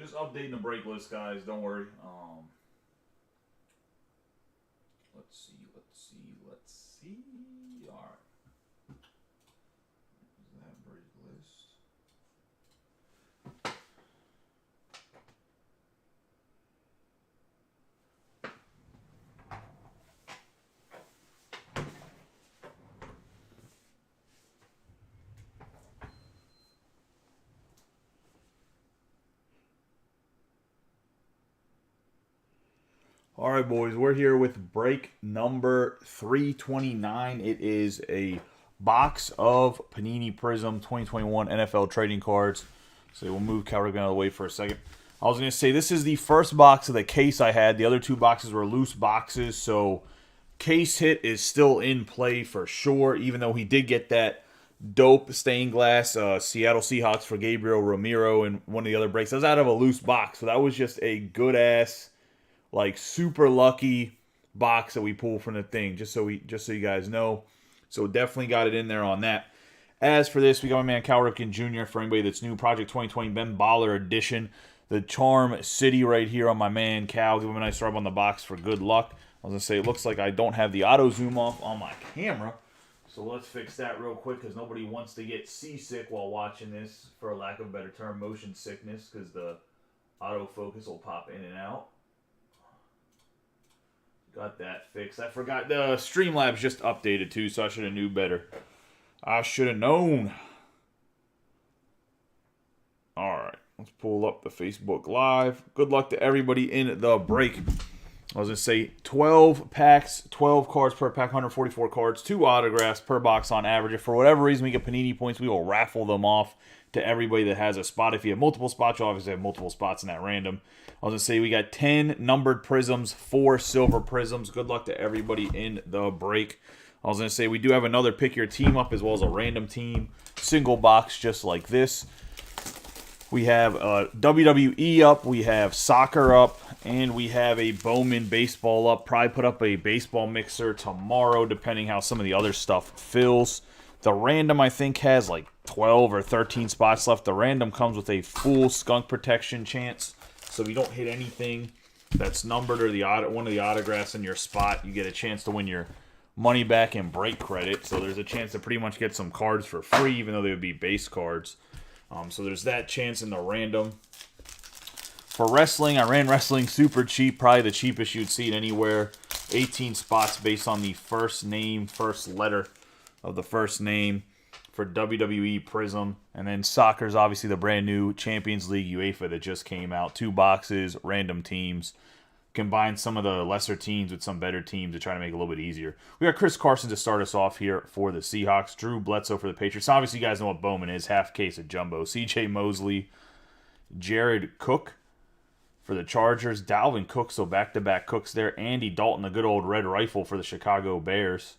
Just updating the break list, guys. Don't worry. Let's see. All right. That break list. All right, boys, we're here with break number 329. It is a box of Panini Prizm 2021 NFL trading cards. So we'll move Calrigan out of the way for a second. I was going to say this is the first box of the case I had. The other two boxes were loose boxes, so case hit is still in play for sure, even though he did get that dope stained glass Seattle Seahawks for Gabriel Ramiro and one of the other breaks. That was out of a loose box, so that was just a good-ass, like, super lucky box that we pulled from the thing, just so you guys know. So definitely got it in there on that. As for this, we got my man Cal Ripken Jr. for anybody that's new. Project 2020 Ben Baller edition. The Charm City right here on my man Cal. Give him a nice rub on the box for good luck. I was going to say, it looks like I don't have the auto zoom off on my camera. So let's fix that real quick because nobody wants to get seasick while watching this, for a lack of a better term, motion sickness, because the autofocus will pop in and out. Got that fixed. I forgot the Streamlabs just updated too, so I should have knew better. I should have known. Alright, let's pull up the Facebook Live. Good luck to everybody in the break. I was going to say 12 packs, 12 cards per pack, 144 cards, 2 autographs per box on average. If for whatever reason we get Panini points, we will raffle them off to everybody that has a spot. If you have multiple spots, you obviously have multiple spots in that random. I was going to say we got 10 numbered Prizms, 4 silver Prizms. Good luck to everybody in the break. I was going to say we do have another pick your team up as well as a random team. Single box just like this. We have WWE up, we have soccer up, and we have a Bowman baseball up. Probably put up a baseball mixer tomorrow, depending how some of the other stuff fills. The random, I think, has like 12 or 13 spots left. The random comes with a full skunk protection chance. So if you don't hit anything that's numbered or one of the autographs in your spot, you get a chance to win your money back and break credit. So there's a chance to pretty much get some cards for free, even though they would be base cards. So there's that chance in the random. For wrestling, I ran wrestling super cheap, probably the cheapest you'd see it anywhere. 18 spots based on the first name, first letter of the first name for WWE Prizm. And then soccer's obviously the brand new Champions League UEFA that just came out. 2 boxes, random teams. Combine some of the lesser teams with some better teams to try to make it a little bit easier. We got Chris Carson to start us off here for the Seahawks. Drew Bledsoe for the Patriots. Obviously, you guys know what Bowman is. Half case of jumbo. C.J. Mosley. Jared Cook for the Chargers. Dalvin Cook, so back-to-back Cooks there. Andy Dalton, the good old red rifle for the Chicago Bears.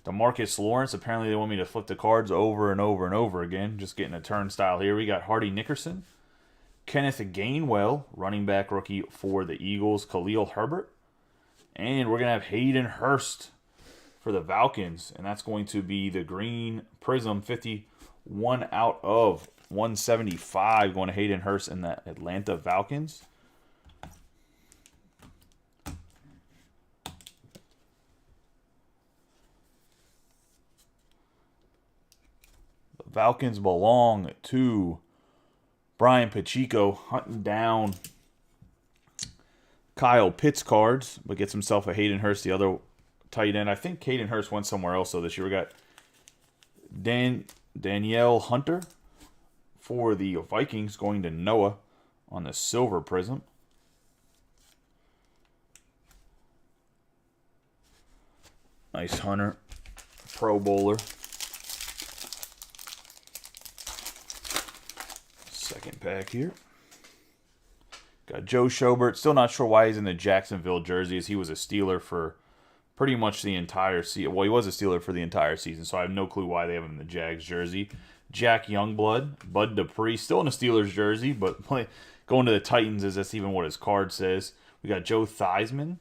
DeMarcus Lawrence. Apparently, they want me to flip the cards over and over and over again. Just getting a turnstile here. We got Hardy Nickerson. Kenneth Gainwell, running back rookie for the Eagles. Khalil Herbert. And we're going to have Hayden Hurst for the Falcons. And that's going to be the green Prizm, 51 out of 175 going to Hayden Hurst in the Atlanta Falcons. The Falcons belong to Brian Pacheco, hunting down Kyle Pitts cards, but gets himself a Hayden Hurst, the other tight end. I think Hayden Hurst went somewhere else, though, this year. We got Danielle Hunter for the Vikings, going to Noah on the silver Prizm. Nice Hunter, Pro Bowler. Second pack here. Got Joe Schobert. Still not sure why he's in the Jacksonville jersey, as he was a Steeler for pretty much the entire season. Well, he was a Steeler for the entire season, so I have no clue why they have him in the Jags jersey. Jack Youngblood. Bud Dupree. Still in a Steelers jersey, but going to the Titans, as that's even what his card says. We got Joe Theismann.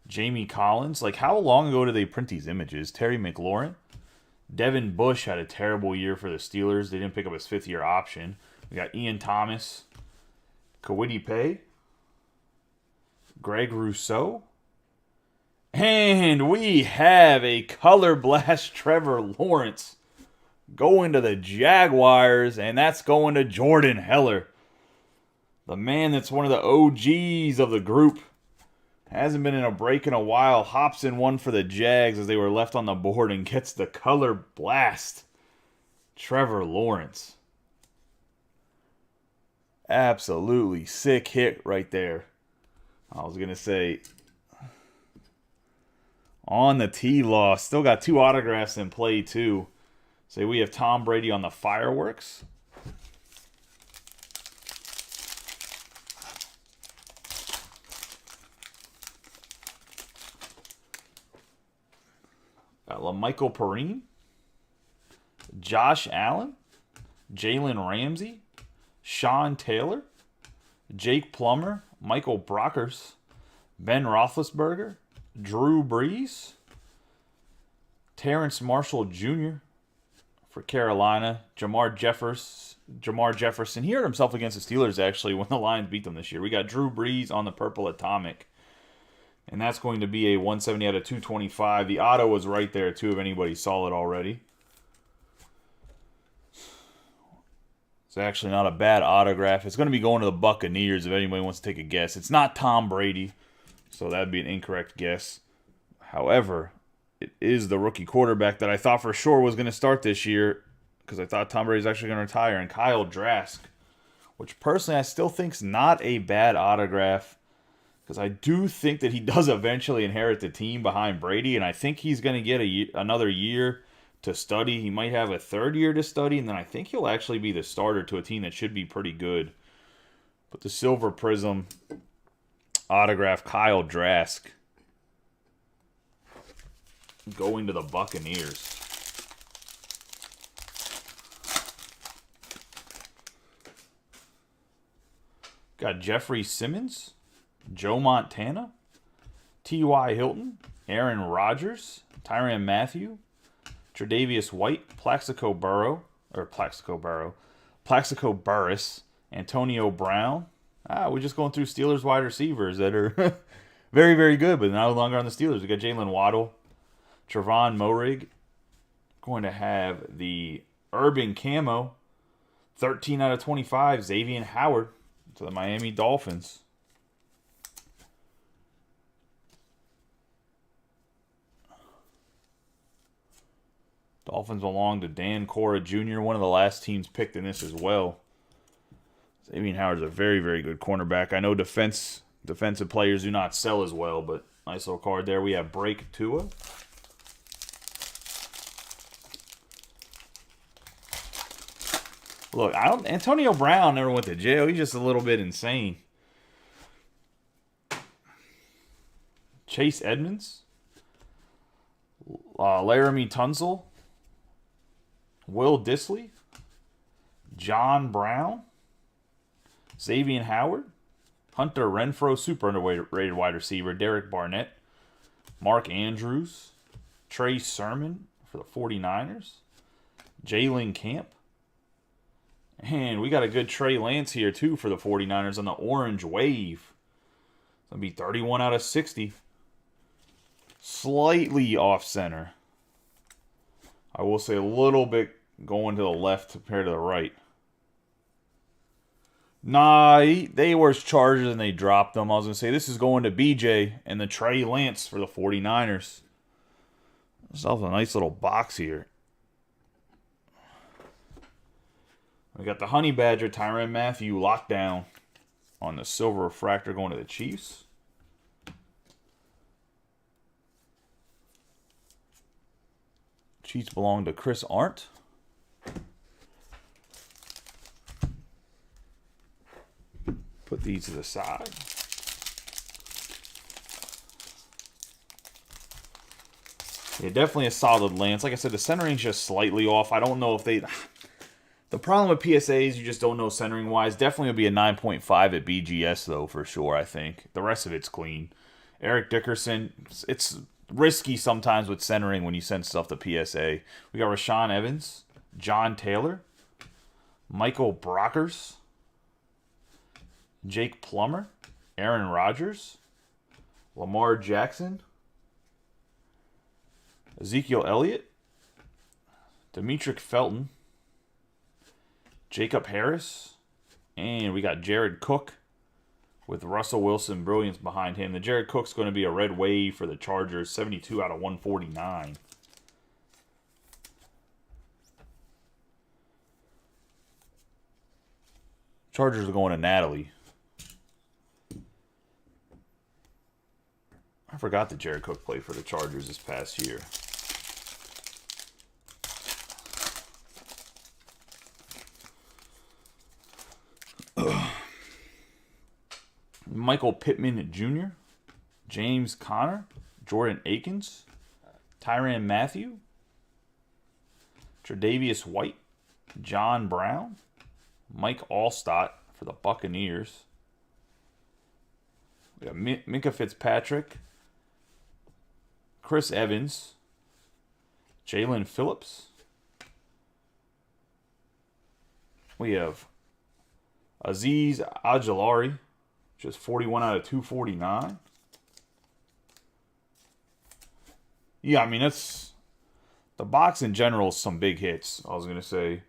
Jamie Collins. Like, how long ago did they print these images? Terry McLaurin. Devin Bush had a terrible year for the Steelers. They didn't pick up his 5th-year option. We got Ian Thomas, Kwity Paye, Greg Rousseau, and we have a Color Blast Trevor Lawrence going to the Jaguars, and that's going to Jordan Heller. The man that's one of the OGs of the group. Hasn't been in a break in a while. Hops in one for the Jags as they were left on the board and gets the Color Blast. Trevor Lawrence. Absolutely sick hit right there. I was going to say, on the T-Law. Still got 2 autographs in play, too. Say we have Tom Brady on the fireworks. Got LaMichael Perine, Josh Allen, Jalen Ramsey, Sean Taylor, Jake Plummer, Michael Brockers, Ben Roethlisberger, Drew Brees, Terrence Marshall Jr. for Carolina, Jamar Jefferson. He hurt himself against the Steelers, actually, when the Lions beat them this year. We got Drew Brees on the Purple Atomic. And that's going to be a 170 out of 225. The auto was right there, too, if anybody saw it already. It's actually not a bad autograph. It's going to be going to the Buccaneers, if anybody wants to take a guess. It's not Tom Brady, so that would be an incorrect guess. However, it is the rookie quarterback that I thought for sure was going to start this year, because I thought Tom Brady was actually going to retire, and Kyle Trask, which personally I still think is not a bad autograph. Because I do think that he does eventually inherit the team behind Brady, and I think he's going to get another year to study. He might have a 3rd year to study, and then I think he'll actually be the starter to a team that should be pretty good. But the Silver Prizm autograph, Kyle Trask, going to the Buccaneers. Got Jeffrey Simmons, Joe Montana, T.Y. Hilton, Aaron Rodgers, Tyrann Mathieu, Tre'Davious White, Plaxico Burress, Antonio Brown. We're just going through Steelers wide receivers that are very, very good, but no longer on the Steelers. We got Jalen Waddle, Trevon Moehrig. Going to have the Urban Camo, 13 out of 25, Xavier Howard to the Miami Dolphins. Dolphins belong to Dan Cora Jr., one of the last teams picked in this as well. Xavier Howard's a very, very good cornerback. I know defensive players do not sell as well, but nice little card there. We have Break Tua. Look, Antonio Brown never went to jail. He's just a little bit insane. Chase Edmonds. Laramie Tunsil. Will Dissly, John Brown, Xavier Howard, Hunter Renfrow, super underrated wide receiver, Derek Barnett, Mark Andrews, Trey Sermon for the 49ers, Jalen Camp, and we got a good Trey Lance here too for the 49ers on the Orange Wave. It's going to be 31 out of 60. Slightly off center. I will say a little bit going to the left compared to the right. Nah, they were Chargers and they dropped them. I was going to say this is going to BJ and the Trey Lance for the 49ers. Myself a nice little box here. We got the Honey Badger, Tyrann Mathieu locked down on the Silver Refractor going to the Chiefs. Chiefs belong to Chris Arndt. Put these to the side. Yeah, definitely a solid Lance. Like I said, the centering's just slightly off. I don't know if they... The problem with PSAs, you just don't know centering-wise. Definitely will be a 9.5 at BGS, though, for sure, I think. The rest of it's clean. Eric Dickerson, it's risky sometimes with centering when you send stuff to PSA. We got Rashaan Evans, John Taylor, Michael Brockers, Jake Plummer, Aaron Rodgers, Lamar Jackson, Ezekiel Elliott, Demetric Felton, Jacob Harris, and we got Jared Cook with Russell Wilson brilliance behind him. The Jared Cook's going to be a red wave for the Chargers, 72 out of 149. Chargers are going to Natalie. I forgot that Jared Cook played for the Chargers this past year. Michael Pittman Jr., James Conner, Jordan Akins, Tyrann Mathieu, Tre'Davious White, John Brown, Mike Allstott for the Buccaneers. We got Minkah Fitzpatrick, Chris Evans, Jalen Phillips. We have Azeez Ojulari, just 41 out of 249. Yeah, I mean, that's... The box in general is some big hits, I was going to say.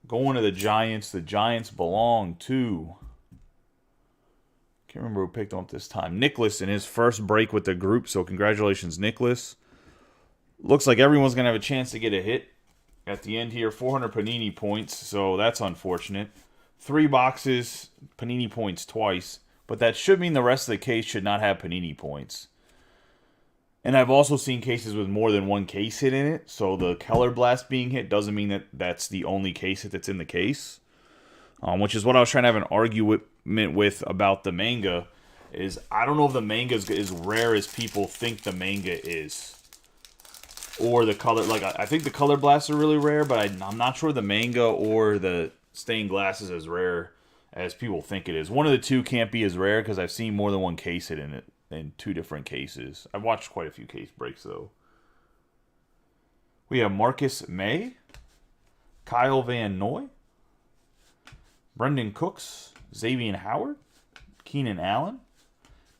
Going to the Giants. The Giants belong to... Can't remember who picked them up this time. Nicholas in his first break with the group, so congratulations, Nicholas. Looks like everyone's going to have a chance to get a hit at the end here. 400 Panini points, so that's unfortunate. 3 boxes, Panini points twice. But that should mean the rest of the case should not have Panini points. And I've also seen cases with more than one case hit in it. So the Color Blast being hit doesn't mean that that's the only case hit that's in the case. Which is what I was trying to have an argument with about the manga. Is I don't know if the manga is as rare as people think the manga is. Or the color, like I think the Color Blasts are really rare, but I'm not sure the manga or the stained glass is as rare as people think it is. One of the two can't be as rare because I've seen more than one case hit in it in 2 different cases. I've watched quite a few case breaks though. We have Marcus May, Kyle Van Noy, Brendan Cooks, Xavier Howard, Keenan Allen,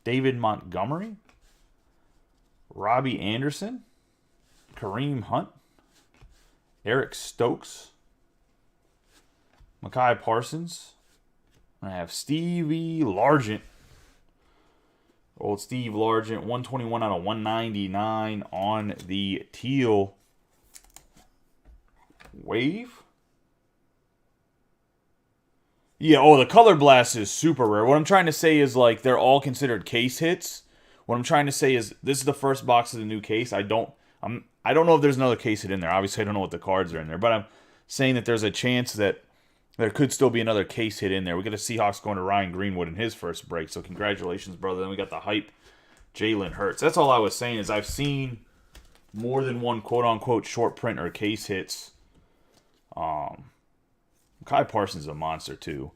David Montgomery, Robbie Anderson, Kareem Hunt, Eric Stokes, Mekhi Parsons. I have Stevie Largent. Old Steve Largent, 121 out of 199 on the teal wave. Yeah, the Color Blast is super rare. What I'm trying to say is, like, they're all considered case hits. What I'm trying to say is this is the first box of the new case. I don't know if there's another case hit in there. Obviously, I don't know what the cards are in there. But I'm saying that there's a chance that there could still be another case hit in there. We got a Seahawks going to Ryan Greenwood in his first break. So congratulations, brother. Then we got the hype Jalen Hurts. That's all I was saying is I've seen more than one quote-unquote short print or case hits. Kai Parsons is a monster, too.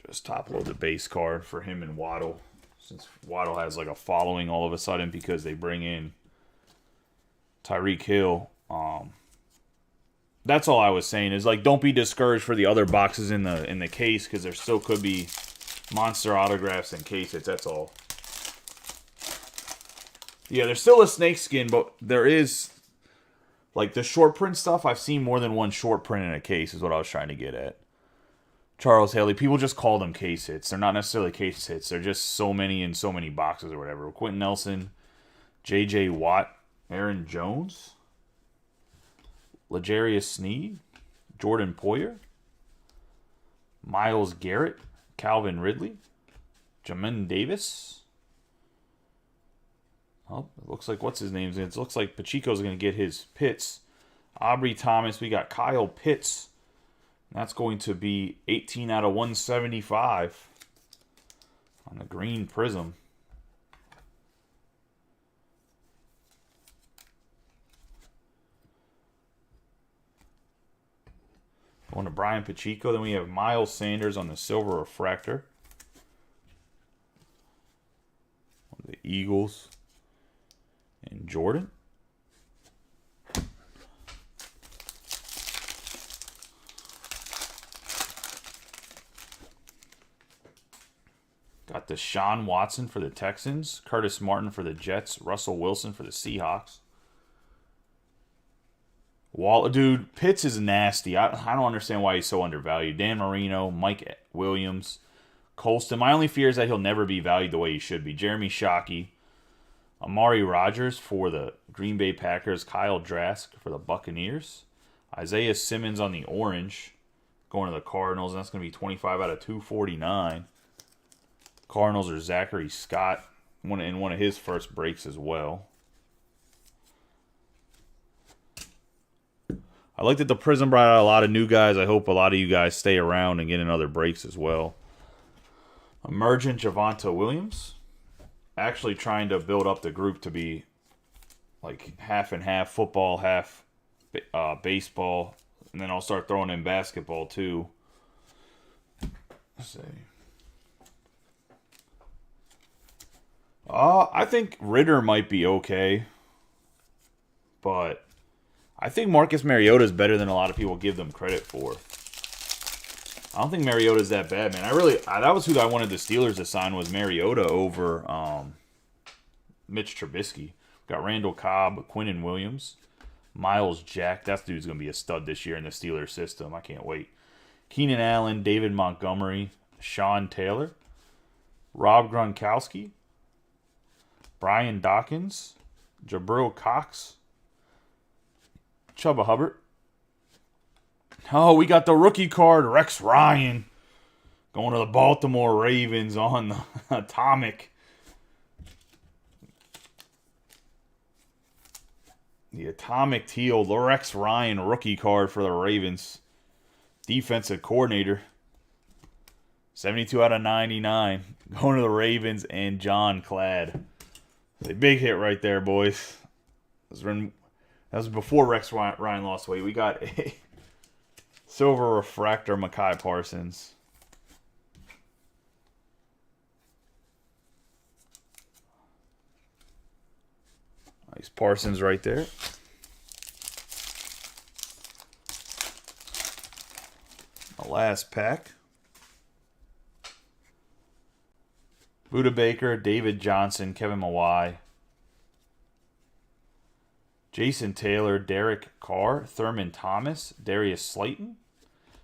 Just top-load the base card for him and Waddle. Since Waddle has like a following all of a sudden because they bring in Tyreek Hill. That's all I was saying is, like, don't be discouraged for the other boxes in the case because there still could be monster autographs and case hits. That's all. Yeah, there's still a snakeskin, but there is, like, the short print stuff. I've seen more than one short print in a case is what I was trying to get at. Charles Haley, people just call them case hits. They're not necessarily case hits. They're just so many in so many boxes or whatever. Quentin Nelson, J.J. Watt, Aaron Jones, L'Jarius Sneed, Jordan Poyer, Myles Garrett, Calvin Ridley, Jamin Davis. Oh, it looks like what's his name's in. It looks like Pacheco's going to get his Pitts. Aubrey Thomas. We got Kyle Pitts. That's going to be 18 out of 175 on the green Prizm. Going to Brian Pacheco. Then we have Miles Sanders on the silver refractor. The Eagles and Jordan. Got Deshaun Watson for the Texans. Curtis Martin for the Jets. Russell Wilson for the Seahawks. Dude, Pitts is nasty. I don't understand why he's so undervalued. Dan Marino, Mike Williams, Colston. My only fear is that he'll never be valued the way he should be. Jeremy Shockey. Amari Rodgers for the Green Bay Packers. Kyle Trask for the Buccaneers. Isaiah Simmons on the orange. Going to the Cardinals. And that's going to be 25 out of 249. Cardinals are Zachary Scott in one of his first breaks as well. I like that the Prizm brought out a lot of new guys. I hope a lot of you guys stay around and get in other breaks as well. Emergent Javonte Williams. Actually trying to build up the group to be like half and half football, half baseball. And then I'll start throwing in basketball too. Let's see. I think Ritter might be okay. But I think Marcus Mariota is better than a lot of people give them credit for. I don't think Mariota's that bad, man. That was who I wanted the Steelers to sign, was Mariota over Mitch Trubisky. Got Randall Cobb, Quinnen Williams, Miles Jack. That dude's going to be a stud this year in the Steelers system. I can't wait. Keenan Allen, David Montgomery, Sean Taylor, Rob Gronkowski, Brian Dawkins, Jabril Cox, Chuba Hubbard. Oh, we got the rookie card, Rex Ryan, going to the Baltimore Ravens on the Atomic. The Atomic Teal, the Rex Ryan rookie card for the Ravens. Defensive coordinator. 72 out of 99. Going to the Ravens and John Cladd. A big hit right there, boys. That was before Rex Ryan lost weight. We got a silver refractor, Mekhi Parsons. Nice Parsons right there. The last pack. Buda Baker, David Johnson, Kevin Mawai, Jason Taylor, Derek Carr, Thurman Thomas, Darius Slayton,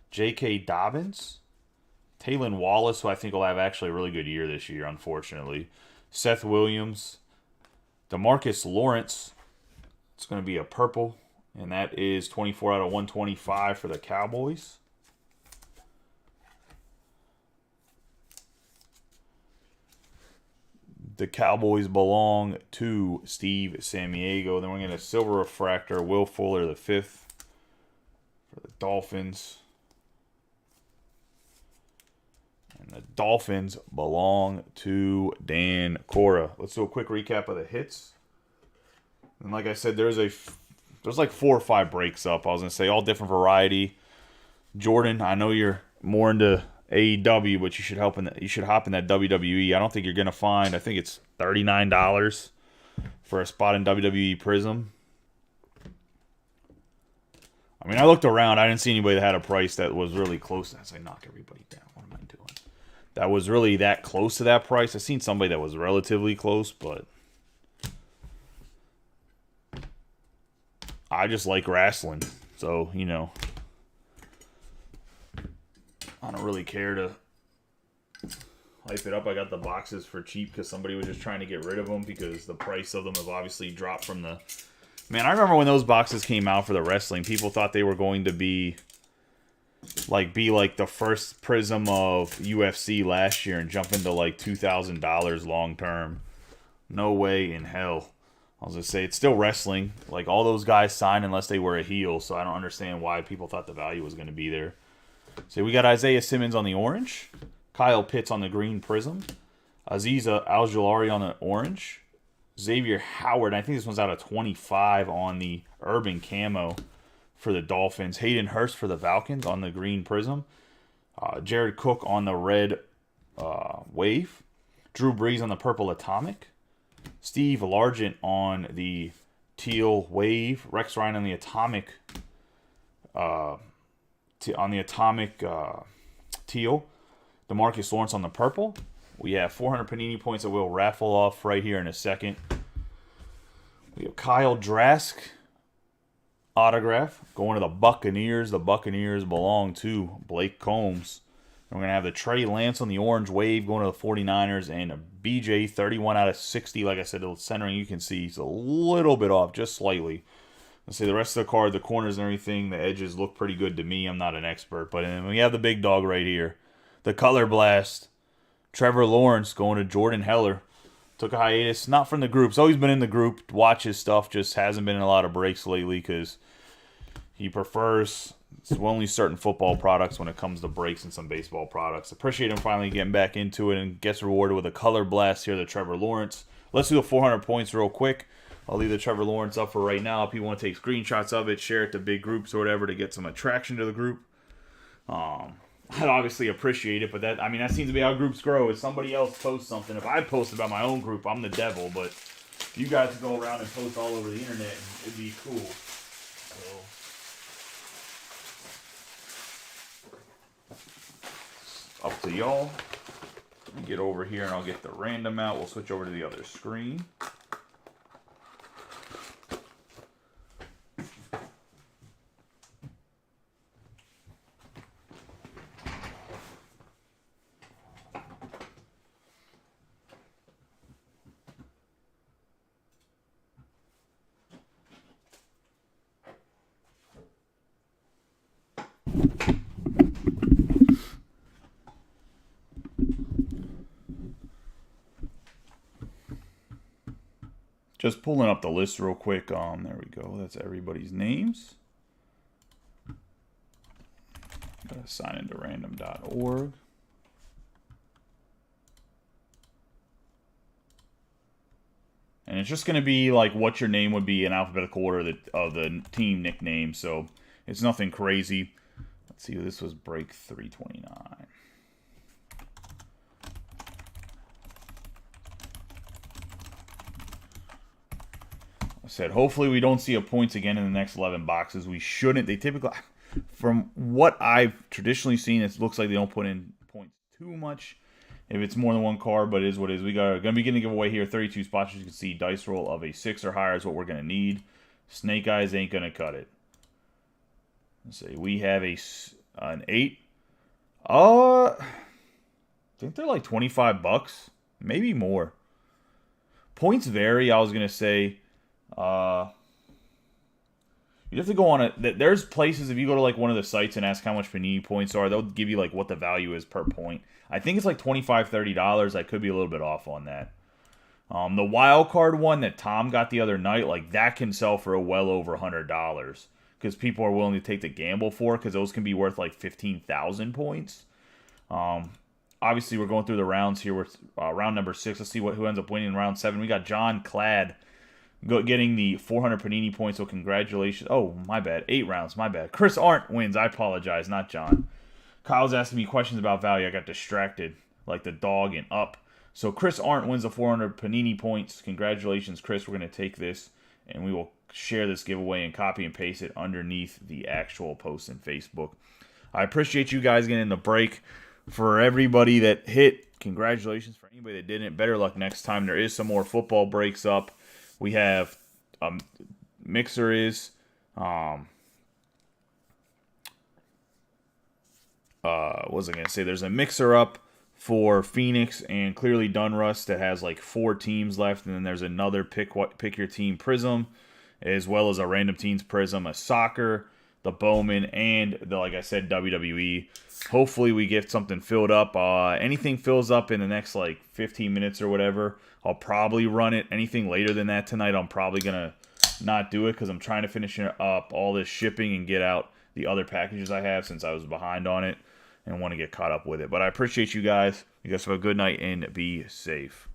J.K. Dobbins, Taylon Wallace, who I think will have actually a really good year this year, unfortunately, Seth Williams, DeMarcus Lawrence. It's going to be a purple, and that is 24 out of 125 for the Cowboys. The Cowboys belong to Steve Samiego. Then we're going to silver refractor, Will Fuller the 5th for the Dolphins. And the Dolphins belong to Dan Cora. Let's do a quick recap of the hits. And like I said, there's like 4 or 5 breaks up. I was going to say all different variety. Jordan, I know you're more into AEW, but you should hop in that WWE. I don't think you're gonna find. I think it's $39 for a spot in WWE Prizm. I mean, I looked around. I didn't see anybody that had a price that was really close. As I knock everybody down, what am I doing? That was really that close to that price. I seen somebody that was relatively close, but I just like wrestling, so you know. I don't really care to hype it up. I got the boxes for cheap because somebody was just trying to get rid of them because the price of them have obviously dropped from the... Man, I remember when those boxes came out for the wrestling, people thought they were going to be like the first Prizm of UFC last year and jump into like $2,000 long term. No way in hell. I was going to say, it's still wrestling. Like, all those guys signed unless they were a heel, so I don't understand why people thought the value was going to be there. So we got Isaiah Simmons on the orange, Kyle Pitts on the green Prizm, Aziza Al-Jawahiri on the orange, Xavier Howard, I think this one's out of 25 on the Urban Camo for the Dolphins, Hayden Hurst for the Falcons on the green Prizm, Jared Cook on the red Wave, Drew Brees on the purple Atomic, Steve Largent on the teal Wave, Rex Ryan on the Atomic teal, DeMarcus Lawrence on the purple, We have 400 Panini points that we'll raffle off right here in a second. We have Kyle Trask autograph going to the Buccaneers. The Buccaneers belong to Blake Combs. And we're going to have the Trey Lance on the orange wave going to the 49ers, and a BJ 31 out of 60. Like I said, the centering you can see is a little bit off, just slightly. Let's say the rest of the card, the corners and everything, the edges look pretty good to me. I'm not an expert. But then we have the big dog right here. The Color Blast. Trevor Lawrence going to Jordan Heller. Took a hiatus, not from the group. He's always been in the group, watch his stuff, just hasn't been in a lot of breaks lately because he prefers only certain football products when it comes to breaks and some baseball products. Appreciate him finally getting back into it and gets rewarded with a Color Blast here, the Trevor Lawrence. Let's do the 400 points real quick. I'll leave the Trevor Lawrence up for right now. If you want to take screenshots of it, share it to big groups or whatever to get some attraction to the group. I'd obviously appreciate it, but that seems to be how groups grow. If somebody else posts something, if I post about my own group, I'm the devil, but you guys can go around and post all over the internet, and it'd be cool. So, up to y'all. Let me get over here, and I'll get the random out. We'll switch over to the other screen. Just pulling up the list real quick. There we go. That's everybody's names. Gotta sign into random.org. And it's just going to be like what your name would be in alphabetical order of the team nickname. So it's nothing crazy. Let's see. This was break 329. I said, hopefully we don't see a points again in the next 11 boxes. We shouldn't. They typically, from what I've traditionally seen, it looks like they don't put in points too much if it's more than one card, but it is what it is. We got going to be getting a giveaway here, 32 spots. As you can see, dice roll of a 6 or higher is what we're going to need. Snake Eyes ain't going to cut it. Let's see. We have an 8. I think they're like $25, maybe more. Points vary. I was going to say. You have to go on it. There's places, if you go to like one of the sites and ask how much Panini points are, they'll give you like what the value is per point. I think it's like $25, $30. I could be a little bit off on that. The wild card one that Tom got the other night, like that can sell for well over $100 because people are willing to take the gamble for, because those can be worth like 15,000 points. Obviously, we're going through the rounds here. We're round number 6. Let's see who ends up winning in round 7. We got John Cladd getting the 400 Panini points, so congratulations. Oh, my bad. 8 rounds, my bad. Chris Arndt wins. I apologize, not John. Kyle's asking me questions about value. I got distracted like the dog in Up. So Chris Arndt wins the 400 Panini points. Congratulations, Chris. We're going to take this, and we will share this giveaway and copy and paste it underneath the actual post in Facebook. I appreciate you guys getting the break. For everybody that hit, congratulations. For anybody that didn't, better luck next time. There is some more football breaks up. We have Mixer is what was I gonna say? There's a Mixer up for Phoenix and Clearly Done Rust that has like 4 teams left, and then there's another pick your team Prizm, as well as a random teams Prizm, a soccer, the Bowman, and the, like I said, WWE. Hopefully we get something filled up. Anything fills up in the next like 15 minutes or whatever, I'll probably run it. Anything later than that tonight, I'm probably going to not do it because I'm trying to finish up all this shipping and get out the other packages I have since I was behind on it and want to get caught up with it. But I appreciate you guys. You guys have a good night and be safe.